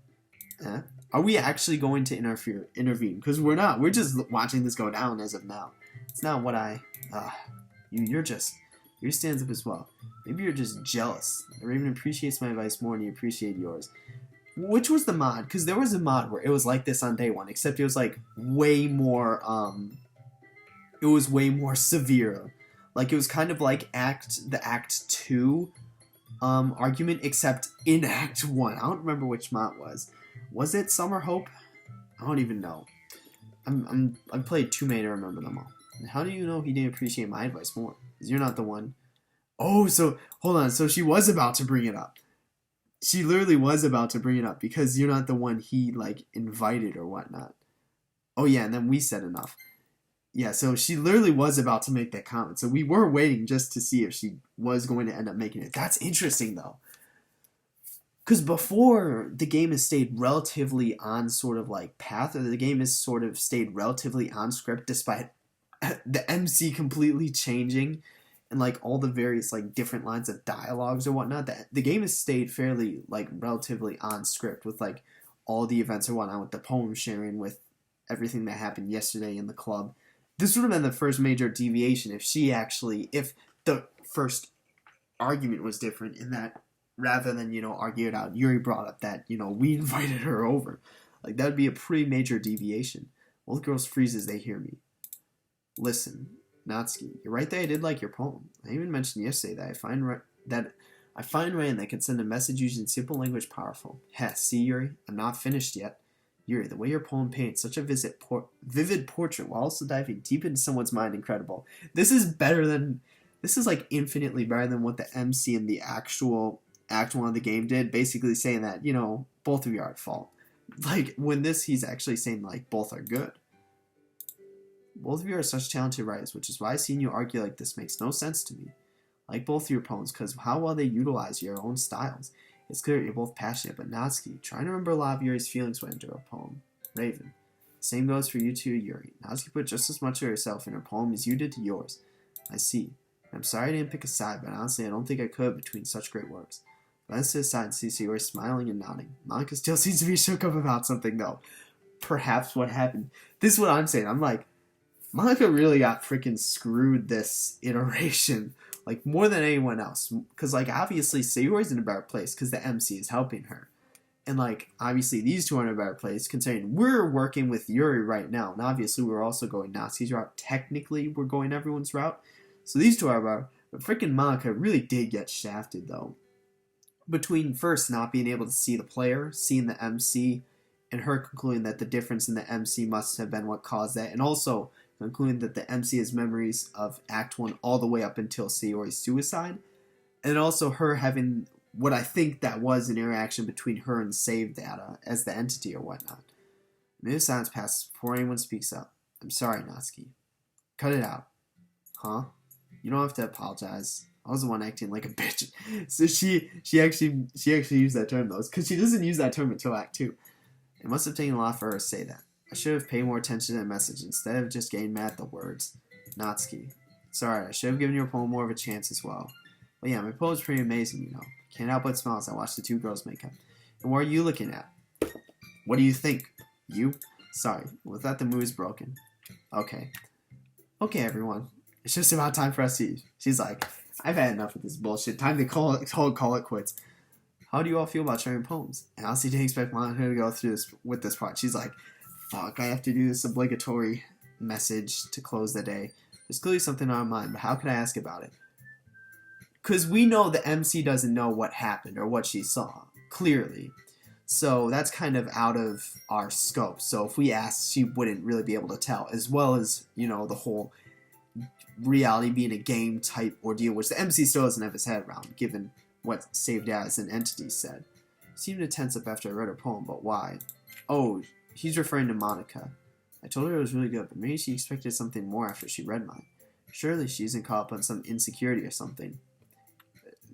Are we actually going to intervene? Because we're not. We're just watching this go down as of now. It's not what I... Yours stands up as well. Maybe you're just jealous. Raven appreciates my advice more than you appreciate yours. Which was the mod? Because there was a mod where it was like this on day one, except it was like way more, it was way more severe. Like it was kind of like the Act 2 argument, except in Act 1. I don't remember which mod was. Was it Summer Hope? I don't even know. I've played too many to remember them all. And how do you know he didn't appreciate my advice more? Because you're not the one. Oh, so, hold on. So she was about to bring it up. She literally was about to bring it up because you're not the one he, like, invited or whatnot. Oh, yeah, and then we said enough. Yeah, so she literally was about to make that comment. So we were waiting just to see if she was going to end up making it. That's interesting, though. Because before, the game has stayed relatively on sort of, like, path, or the game has sort of stayed relatively on script despite the MC completely changing and like all the various like different lines of dialogues or whatnot. The game has stayed fairly like relatively on script with like all the events or whatnot, with the poem sharing, with everything that happened yesterday in the club. This would have been the first major deviation if the first argument was different, in that rather than, argue it out, Yuri brought up that, we invited her over. Like that would be a pretty major deviation. Both girls freeze as they hear me. Listen, Natsuki, you're right that I did like your poem. I even mentioned yesterday that I find writing that can send a message using simple language powerful. Heh, see, Yuri, I'm not finished yet. Yuri, the way your poem paints such a vivid portrait while also diving deep into someone's mind, incredible. This is like infinitely better than what the MC in the actual Act 1 of the game did, basically saying that, both of you are at fault. Like, when he's actually saying, like, both are good. Both of you are such talented writers, which is why seeing you argue like this makes no sense to me. Like both of your poems, because how well they utilize your own styles. It's clear you're both passionate, but Natsuki, try to remember a lot of Yuri's feelings went into her poem. Raven, same goes for you too, Yuri. Natsuki put just as much of herself in her poem as you did to yours. I see. I'm sorry I didn't pick a side, but honestly I don't think I could between such great works. Glance to the side and see Sayori smiling and nodding. Monica still seems to be shook up about something, though. Perhaps what happened. This is what I'm saying. I'm like, Monica really got freaking screwed this iteration. Like, more than anyone else. Because, like, obviously, Sayori's in a better place because the MC is helping her. And, like, obviously, these two are in a better place, considering we're working with Yuri right now. And obviously, we're also going Natsuki's route. Technically, we're going everyone's route. So these two are better. But freaking Monica really did get shafted, though. Between first not being able to see the player, seeing the MC, and her concluding that the difference in the MC must have been what caused that. And also concluding that the MC has memories of Act 1 all the way up until Sayori's suicide. And also her having what I think that was an interaction between her and Save Data as the entity or whatnot. A minute of silence passes before anyone speaks up. I'm sorry, Natsuki. Cut it out. Huh? You don't have to apologize. I was the one acting like a bitch. So she actually used that term though, because she doesn't use that term until Act 2. It must have taken a lot for her to say that. I should have paid more attention to the message instead of just getting mad at the words. Natsuki. Sorry, I should have given your poem more of a chance as well. But yeah, my poem's pretty amazing, you know. Can't help but smile as I watch the two girls make up. And what are you looking at? What do you think? You? Sorry, with that the mood is broken. Okay. Okay, everyone. It's just about time for us to eat. She's like, I've had enough of this bullshit. Time to call it quits. How do you all feel about sharing poems? And honestly didn't expect Monica to go through this with this part. She's like, fuck, I have to do this obligatory message to close the day. There's clearly something on my mind, but how can I ask about it? Because we know the MC doesn't know what happened or what she saw, clearly. So that's kind of out of our scope. So if we asked, she wouldn't really be able to tell, as well as, you know, the whole reality being a game type ordeal, which the MC still doesn't have his head around, given what Saved as an entity said. Seemed to tense up after I read her poem, but why? Oh, he's referring to Monica. I told her it was really good, but maybe she expected something more after she read mine. Surely she isn't caught up on some insecurity or something.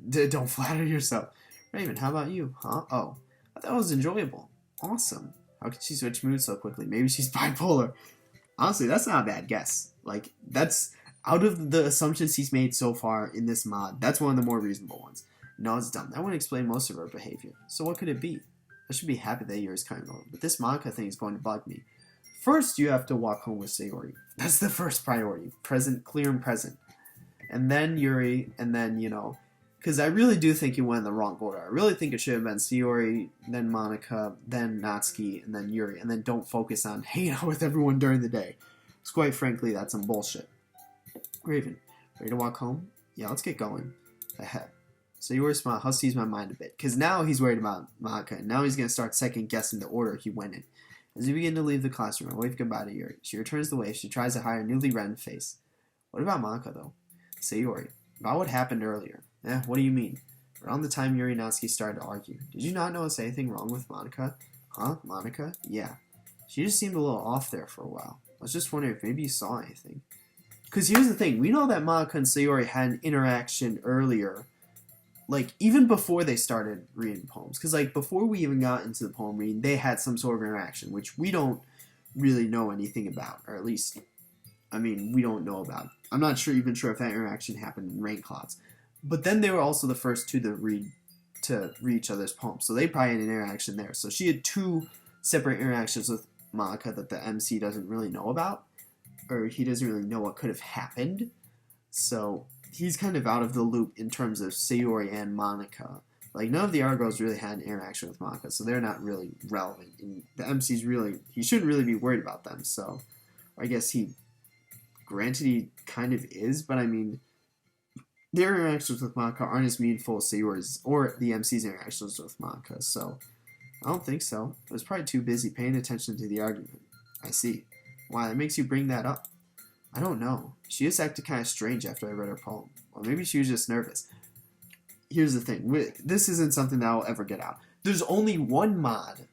Don't flatter yourself. Raven, how about you? Huh? Oh, I thought it was enjoyable. Awesome. How could she switch moods so quickly? Maybe she's bipolar. Honestly, that's not a bad guess. Like, that's, out of the assumptions he's made so far in this mod, that's one of the more reasonable ones. No, it's dumb. That wouldn't explain most of her behavior. So what could it be? I should be happy that Yuri's coming over, but this Monica thing is going to bug me. First, you have to walk home with Sayori. That's the first priority. Present, clear and present. And then Yuri, and then, you know, because I really do think you went in the wrong order. I really think it should have been Sayori, then Monica, then Natsuki, and then Yuri, and then don't focus on hanging out with everyone during the day. Because quite frankly, that's some bullshit. Raven, ready to walk home? Yeah, let's get going. Ahead. Sayori smile helps ease my mind a bit, because now he's worried about Monica, and now he's going to start second-guessing the order he went in. As we begin to leave the classroom, I wave goodbye to Yuri. She returns the wave. She tries to hide her newly reddened face. What about Monica, though? Sayori, about what happened earlier. What do you mean? Around the time Yuri and Natsuki started to argue. Did you not notice anything wrong with Monica? Huh? Monica? Yeah. She just seemed a little off there for a while. I was just wondering if maybe you saw anything. Because here's the thing. We know that Monica and Sayori had an interaction earlier. Like, even before they started reading poems. Because, like, before we even got into the poem reading, they had some sort of interaction, which we don't really know anything about. Or at least, I mean, we don't know about. I'm not even sure if that interaction happened in Rain Clouds. But then they were also the first two to read each other's poems. So they probably had an interaction there. So she had two separate interactions with Monica that the MC doesn't really know about. Or he doesn't really know what could have happened. So he's kind of out of the loop in terms of Sayori and Monica. Like, none of the other girls really had an interaction with Monica, so they're not really relevant. And the MC's really, he shouldn't really be worried about them, so I guess granted he kind of is, but I mean, their interactions with Monica aren't as meaningful as Sayori's or the MC's interactions with Monica, so I don't think so. I was probably too busy paying attention to the argument. I see. Why, that makes you bring that up? I don't know. She just acted kind of strange after I read her poem. Or maybe she was just nervous. Here's the thing. This isn't something that I'll ever get out. There's only one mod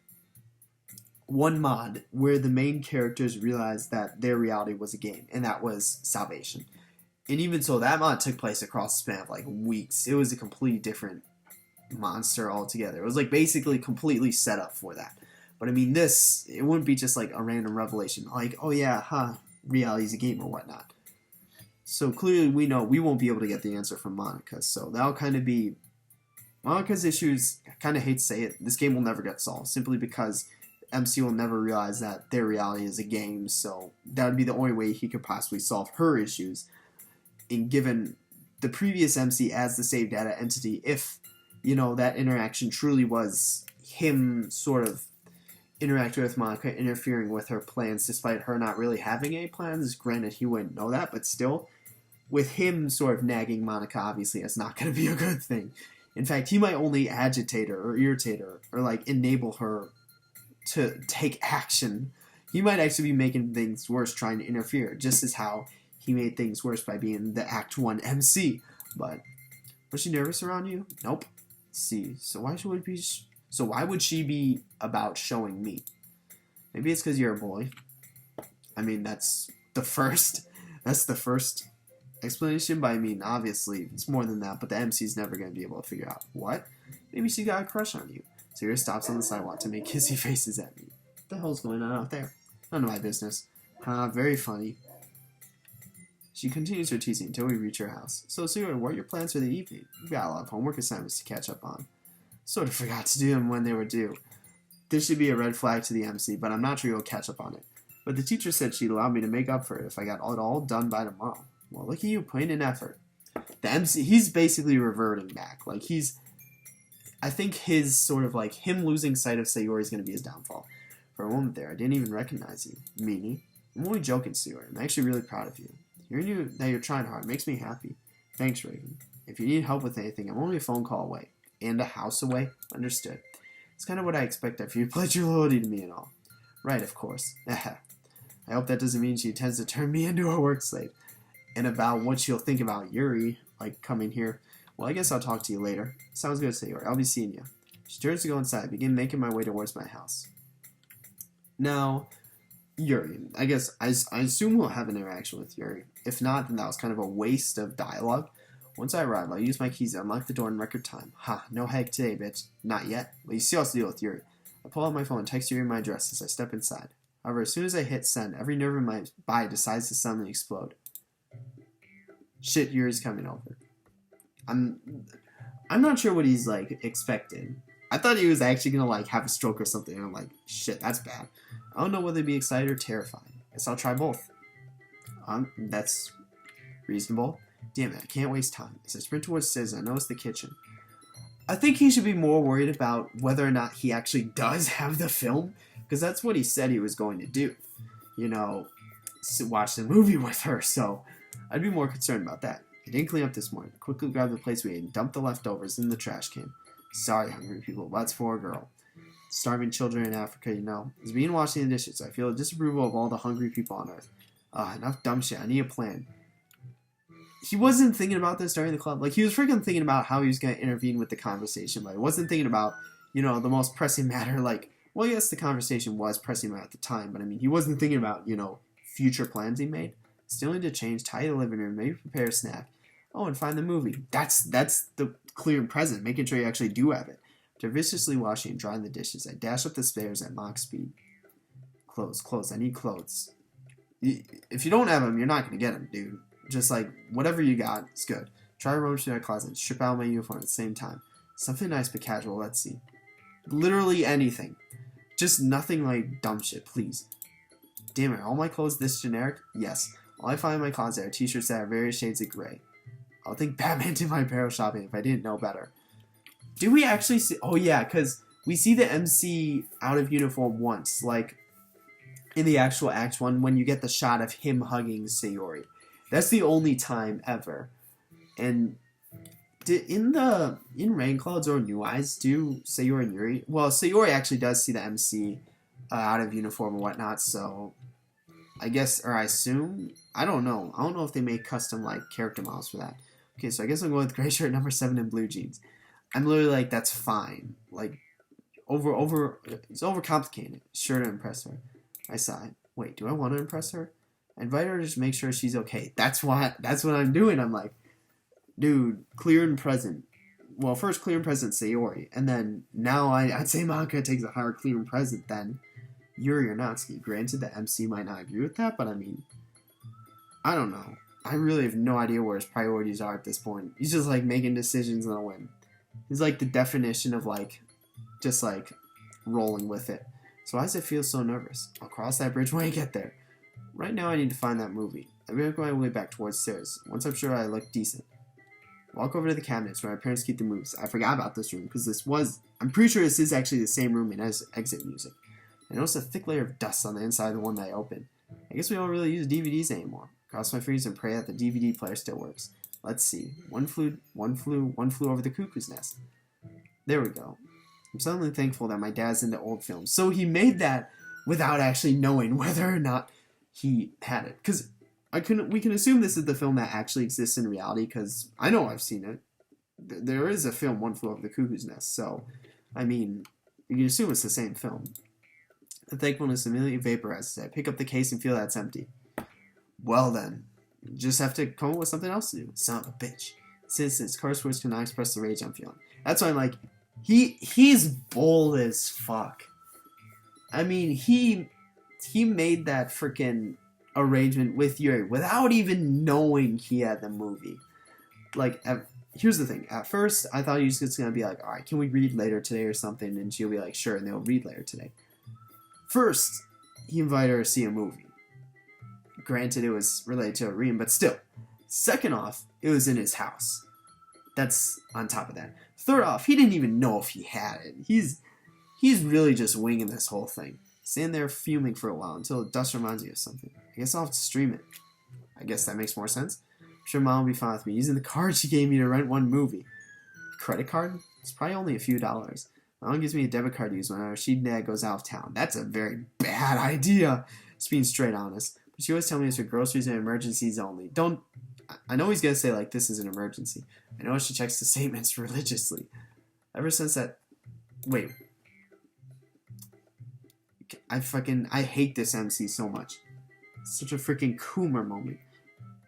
where the main characters realized that their reality was a game, and that was Salvation. And even so, that mod took place across a span of like weeks. It was a completely different monster altogether. It was like basically completely set up for that. But I mean, it wouldn't be just like a random revelation. Like, oh yeah, reality's a game or whatnot. So clearly we know we won't be able to get the answer from Monica. So that'll kind of be Monika's issues, I kind of hate to say it, this game will never get solved, simply because MC will never realize that their reality is a game, so that would be the only way he could possibly solve her issues. And given the previous MC as the save data entity, if, that interaction truly was him sort of interacting with Monika, interfering with her plans, despite her not really having any plans, granted he wouldn't know that, but still, with him sort of nagging Monika, obviously that's not going to be a good thing. In fact, he might only agitate her or irritate her or like enable her to take action. He might actually be making things worse trying to interfere, just as how he made things worse by being the Act 1 MC. But was she nervous around you? Nope. Let's see, so why would she be about showing me? Maybe it's because you're a boy. I mean, that's the first explanation, but I mean, obviously, it's more than that, but the MC's never going to be able to figure out. What? Maybe she got a crush on you. Sarah stops on the sidewalk to make kissy faces at me. What the hell's going on out there? None of my business. Very funny. She continues her teasing until we reach her house. So, Sarah, what are your plans for the evening? We've got a lot of homework assignments to catch up on. Sort of forgot to do them when they were due. This should be a red flag to the MC, but I'm not sure you'll catch up on it. But the teacher said she'd allow me to make up for it if I got it all done by tomorrow. Well, look at you, putting in effort. The MC, he's basically reverting back. Like, I think his sort of like, him losing sight of Sayori is going to be his downfall. For a moment there, I didn't even recognize you. Meanie? I'm only joking, Sayori. I'm actually really proud of you. Hearing that you're trying hard makes me happy. Thanks, Raven. If you need help with anything, I'm only a phone call away. And a house away? Understood. It's kind of what I expect if you pledge your loyalty to me and all. Right, of course. I hope that doesn't mean she intends to turn me into a work slave. And about what she'll think about Yuri, like, coming here. Well, I guess I'll talk to you later. Sounds good, Sayori. I'll be seeing you. She turns to go inside. I begin making my way towards my house. Now, Yuri. I guess, I assume we'll have an interaction with Yuri. If not, then that was kind of a waste of dialogue. Once I arrive, I'll use my keys to unlock the door in record time. Ha, no heck today, bitch. Not yet. Well, you still have to deal with Yuri. I pull out my phone and text Yuri my address as I step inside. However, as soon as I hit send, every nerve in my body decides to suddenly explode. Shit, Yuri's coming over. I'm not sure what he's, like, expecting. I thought he was actually gonna, like, have a stroke or something, and I'm like, shit, that's bad. I don't know whether to be excited or terrified. Guess I'll try both. That's reasonable. Damn it, I can't waste time. As I sprint towards Sis, I notice the kitchen. I think he should be more worried about whether or not he actually does have the film, because that's what he said he was going to do. Watch the movie with her, so I'd be more concerned about that. I didn't clean up this morning. Quickly grabbed the plates we ate and dumped the leftovers in the trash can. Sorry, hungry people, that's for a girl. Starving children in Africa, As being washing the dishes, I feel a disapproval of all the hungry people on Earth. Enough dumb shit. I need a plan. He wasn't thinking about this during the club. Like, he was freaking thinking about how he was going to intervene with the conversation, but he wasn't thinking about, the most pressing matter. Like, well, yes, the conversation was pressing at the time, but I mean, he wasn't thinking about, future plans he made. Still need to change, tidy the living room, maybe prepare a snack. Oh, and find the movie. That's the clear and present, making sure you actually do have it. After viciously washing and drying the dishes, I dash up the stairs at mock speed. Clothes. I need clothes. If you don't have them, you're not going to get them, dude. Just, like, whatever you got, it's good. Try to rummage through my closet and strip out my uniform at the same time. Something nice but casual, let's see. Literally anything. Just nothing like dumb shit, please. Damn it, all my clothes this generic? Yes. All I find in my closet are t-shirts that are various shades of gray. I'll think Batman did my apparel shopping if I didn't know better. Do we actually see... Oh, yeah, because we see the MC out of uniform once, like, in the actual Act 1, when you get the shot of him hugging Sayori. That's the only time ever. And in Rain Clouds or New Eyes, do Sayori and Yuri... Well, Sayori actually does see the MC out of uniform and whatnot, so... I guess, or I assume... I don't know. I don't know if they make custom, like, character models for that. Okay, so I guess I'm going with gray shirt number 7 and blue jeans. I'm literally like, that's fine. Like, it's overcomplicated. Sure to impress her. I sighed. Wait, do I want to impress her? I invite her to just make sure she's okay. That's what I'm doing. I'm like, dude, clear and present. Well, first clear and present Sayori, and then now I'd say Monika takes a higher clear and present than Yuri or Natsuki. Granted, the MC might not agree with that, but I mean, I don't know. I really have no idea where his priorities are at this point. He's just like making decisions on a whim. He's like the definition of like, just like rolling with it. So why does it feel so nervous? I'll cross that bridge when I get there. Right now I need to find that movie. I make my way back towards the stairs. Once I'm sure I look decent. Walk over to the cabinets where my parents keep the movies. I forgot about this room because I'm pretty sure this is actually the same room as exit music. I noticed a thick layer of dust on the inside of the one that I opened. I guess we don't really use DVDs anymore. Cross my fingers and pray that the DVD player still works. Let's see. One flew over the cuckoo's nest. There we go. I'm suddenly thankful that my dad's into old films. So he made that without actually knowing whether or not he had it. Because we can assume this is the film that actually exists in reality, because I know I've seen it. There is a film, One Flew Over the Cuckoo's Nest, so, I mean, you can assume it's the same film. The thankfulness immediately vaporizes. I pick up the case and feel that it's empty. Well then, you just have to come up with something else to do. Son of a bitch. Since his curse words cannot express the rage I'm feeling. That's why I'm like, he's bold as fuck. I mean, he made that freaking arrangement with Yuri without even knowing he had the movie. Like, here's the thing. At first, I thought he was just going to be like, alright, can we read later today or something? And she'll be like, sure, and they'll read later today. First, he invited her to see a movie. Granted, it was related to a reading, but still. Second off, it was in his house. That's on top of that. Third off, he didn't even know if he had it. He's really just winging this whole thing. Stand there fuming for a while until the dust reminds you of something. I guess I'll have to stream it. I guess that makes more sense. I'm sure Mom will be fine with me using the card she gave me to rent one movie. Credit card? It's probably only a few dollars. Mom gives me a debit card to use whenever she and Dad goes out of town. That's a very bad idea, just being straight honest. But she always tells me it's for groceries and emergencies only. I know he's going to say, like, this is an emergency. I know she checks the statements religiously. Ever since that... Wait. I hate this MC so much. It's such a freaking Coomer moment.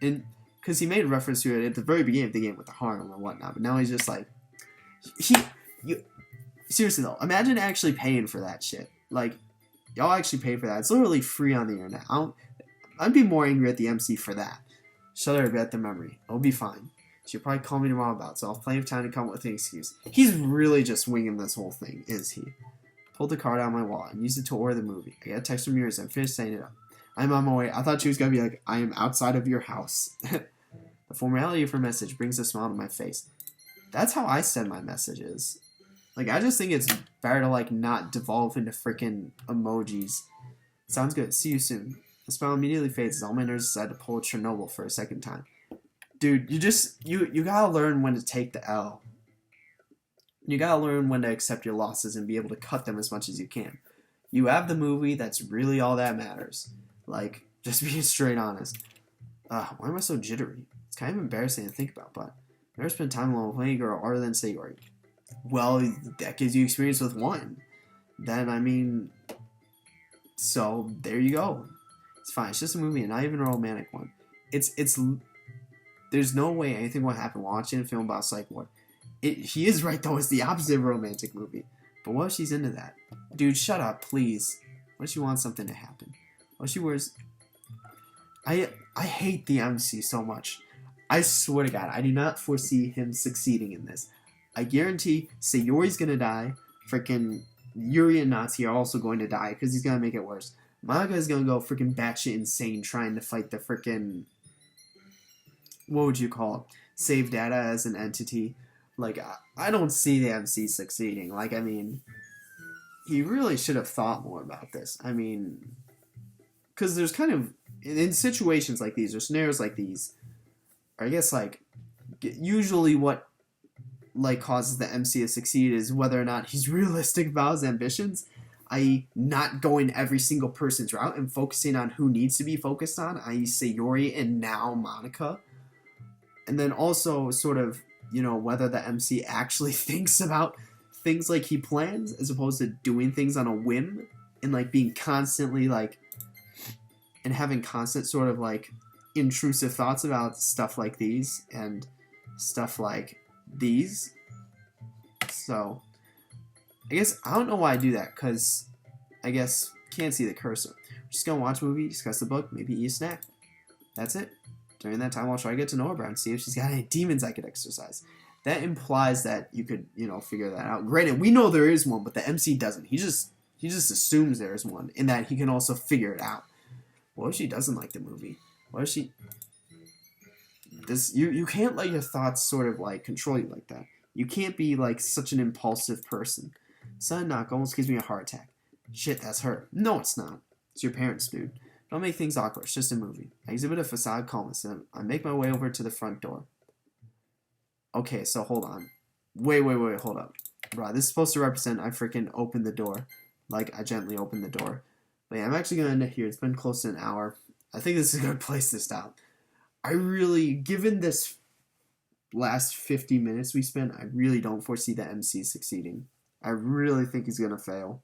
And, because he made reference to it at the very beginning of the game with the harem and whatnot, but now he's just like... Seriously though, imagine actually paying for that shit. Like, y'all actually pay for that. It's literally free on the internet. I'd be more angry at the MC for that. Shut her about the memory. It'll be fine. She'll probably call me tomorrow about it, so I'll have plenty of time to come up with an excuse. He's really just winging this whole thing, is he? Pulled the card out of my wallet and used it to order the movie. I got a text from yours and finished saying it up. I'm on my way. I thought she was going to be like, I am outside of your house. The formality of her message brings a smile to my face. That's how I send my messages. Like, I just think it's better to, like, not devolve into freaking emojis. Sounds good. See you soon. The smile immediately fades as all my nerves decide to pull a Chernobyl for a second time. Dude, you gotta learn when to take the L. You gotta learn when to accept your losses and be able to cut them as much as you can. You have the movie, that's really all that matters. Like, just being straight honest. Why am I so jittery? It's kind of embarrassing to think about, but I've never spent time alone with any girl other than Sayori. Well, that gives you experience with one. Then, I mean, so there you go. It's fine. It's just a movie and not even a romantic one. There's no way anything will happen watching a film about psych ward. He is right though. It's the opposite of a romantic movie. But what if she's into that? Dude, shut up, please. What if she wants something to happen? What if she wears... I hate the MC so much. I swear to God, I do not foresee him succeeding in this. I guarantee Sayori's gonna die. Freaking Yuri and Natsuki are also going to die because he's gonna make it worse. Monica is gonna go freaking batshit insane trying to fight the freaking... What would you call it? Save data as an entity. Like, I don't see the MC succeeding. Like, I mean, he really should have thought more about this. I mean, because there's kind of, in situations like these, or scenarios like these, or I guess, like, usually what, like, causes the MC to succeed is whether or not he's realistic about his ambitions, i.e. not going every single person's route and focusing on who needs to be focused on, i.e. Sayori and now Monica. And then also sort of, you know, whether the MC actually thinks about things like he plans as opposed to doing things on a whim and, like, being constantly, like, and having constant sort of, like, intrusive thoughts about stuff like these and stuff like these. So, I guess, I don't know why I do that, because I guess can't see the cursor. We're just gonna watch a movie, discuss the book, maybe eat a snack. That's it. During that time, I'll try to get to know her and see if she's got any demons I could exercise. that implies that you could, figure that out. Granted, we know there is one, but the MC doesn't. He just assumes there's one, in that he can also figure it out. What if she doesn't like the movie? What if she... You can't let your thoughts sort of like control you like that. You can't be like such an impulsive person. Sudden knock almost gives me a heart attack. Shit, that's her. No, it's not. It's your parents, dude. Don't make things awkward. It's just a movie. I exhibit a facade calmness, and I make my way over to the front door. Okay, so hold on. Wait, hold up. Right, this is supposed to represent I freaking opened the door. Like, I gently opened the door. But yeah, I'm actually going to end it here. It's been close to an hour. I think this is a good place to stop. I really, given this last 50 minutes we spent, I really don't foresee the MC succeeding. I really think he's going to fail.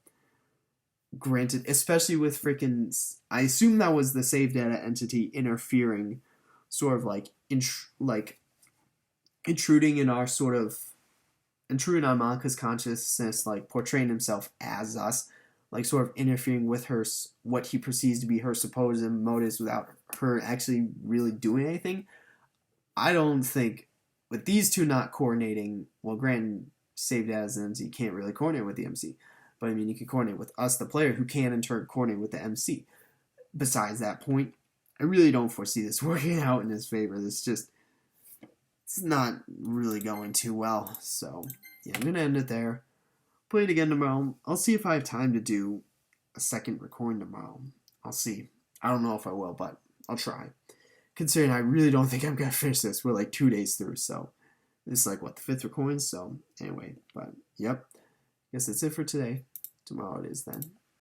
Granted, especially with freaking... I assume that was the save data entity interfering, sort of like intruding on Monka's consciousness, like portraying himself as us, like sort of interfering with her, what he perceives to be her supposed motives without her actually really doing anything. I don't think, with these two not coordinating, well, granted, saved as an MC can't really coordinate with the MC, but I mean, you can coordinate with us, the player, who can in turn coordinate with the MC. Besides that point, I really don't foresee this working out in his favor. It's not really going too well. So, yeah, I'm going to end it there. Play it again tomorrow. I'll see if I have time to do a second recording tomorrow. I'll see. I don't know if I will, but I'll try. Considering I really don't think I'm going to finish this. We're like 2 days through, so this is like, the 5th recording? So, anyway, but, yep. Guess that's it for today. Tomorrow it is then.